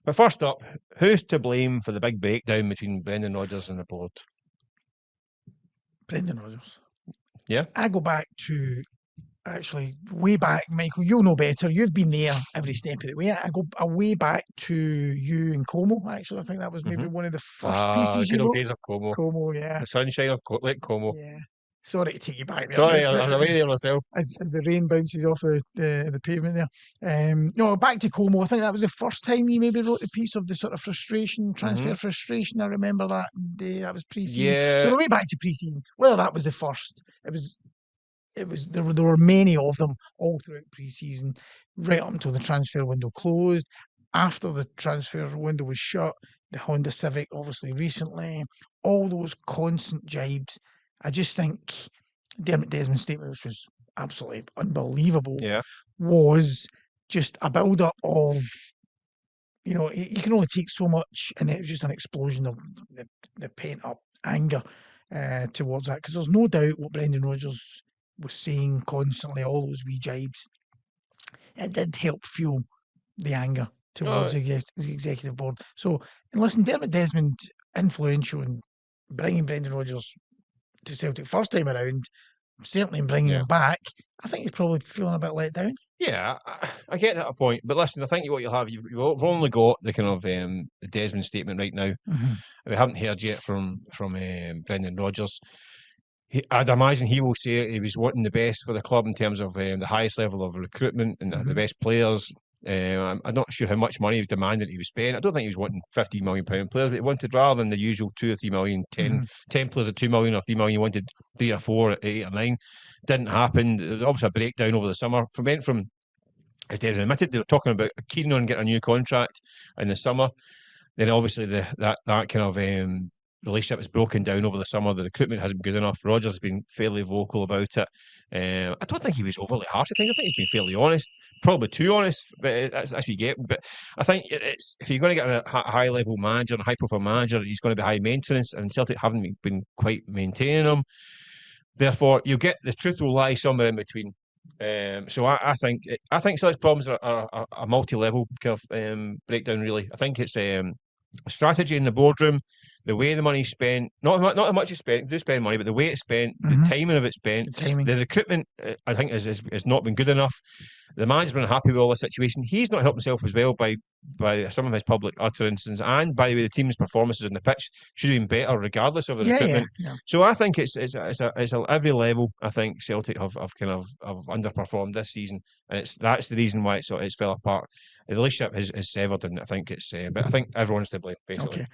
But first up, who's to blame for the big breakdown between Brendan Rodgers and the board? Brendan Rodgers. Yeah? I go back to, actually, way back, Michael, you'll know better. You've been there every step of the way. I go way back to you and Como, actually. I think that was maybe one of the first pieces good you old wrote. days of Como. Como, yeah. The sunshine of Lake Como. Yeah. Sorry to take you back there. Sorry, I was away there myself. As the rain bounces off the pavement there. No, back to Como. I think that was the first time you maybe wrote the piece of the sort of frustration, transfer frustration. I remember that day. That was pre-season. Yeah. So we're way back to pre-season. Whether that was the first, it was. There were many of them all throughout pre-season, right up until the transfer window closed. After the transfer window was shut, the Honda Civic, obviously recently, all those constant jibes. I just think Dermot Desmond's statement, which was absolutely unbelievable, was just a build-up of, you can only take so much, and it was just an explosion of the pent-up anger towards that. Because there's no doubt what Brendan Rodgers was saying constantly, all those wee jibes, it did help fuel the anger towards the executive board. So, and listen, Dermot Desmond, influential in bringing Brendan Rodgers to Celtic first time around, certainly in bringing him back. I think he's probably feeling a bit let down. Yeah, I get that point. But listen, I think what you'll have, you've only got the kind of the Desmond statement right now. We haven't heard yet from Brendan Rodgers. I'd imagine he will say he was wanting the best for the club in terms of the highest level of recruitment and the best players. I'm not sure how much money he was demanding he was spending. I don't think he was wanting £50 million players, but he wanted, rather than the usual 2 or 3 million, 10 players at 2 million or 3 million, he wanted 3 or 4 at 8 or 9. Didn't happen. There was obviously a breakdown over the summer. Went from, as David admitted, they were talking about keen on getting a new contract in the summer. Then obviously that kind of relationship has broken down over the summer. The recruitment hasn't been good enough. Rodgers has been fairly vocal about it. I don't think he was overly harsh. I think he's been fairly honest, probably too honest, but that's we get. But I think it's, if you're going to get a high level manager, a high profile manager, he's going to be high maintenance, and Celtic haven't been quite maintaining him. Therefore, you'll get the truth will lie somewhere in between. So I think Celtic's problems are a multi-level kind of breakdown. Really, I think it's strategy in the boardroom, the way the money's spent, not how much it's spent, do spend money, but the way it's spent, the timing of it spent, the recruitment, I think has not been good enough. The manager's been unhappy with all the situation. He's not helped himself as well by some of his public utterances, and by the way, the team's performances on the pitch should have been better regardless of the recruitment. So I think it's at every level. I think Celtic have underperformed this season, and that's the reason why it's fell apart. The relationship is severed, and I think but I think everyone's to blame, basically.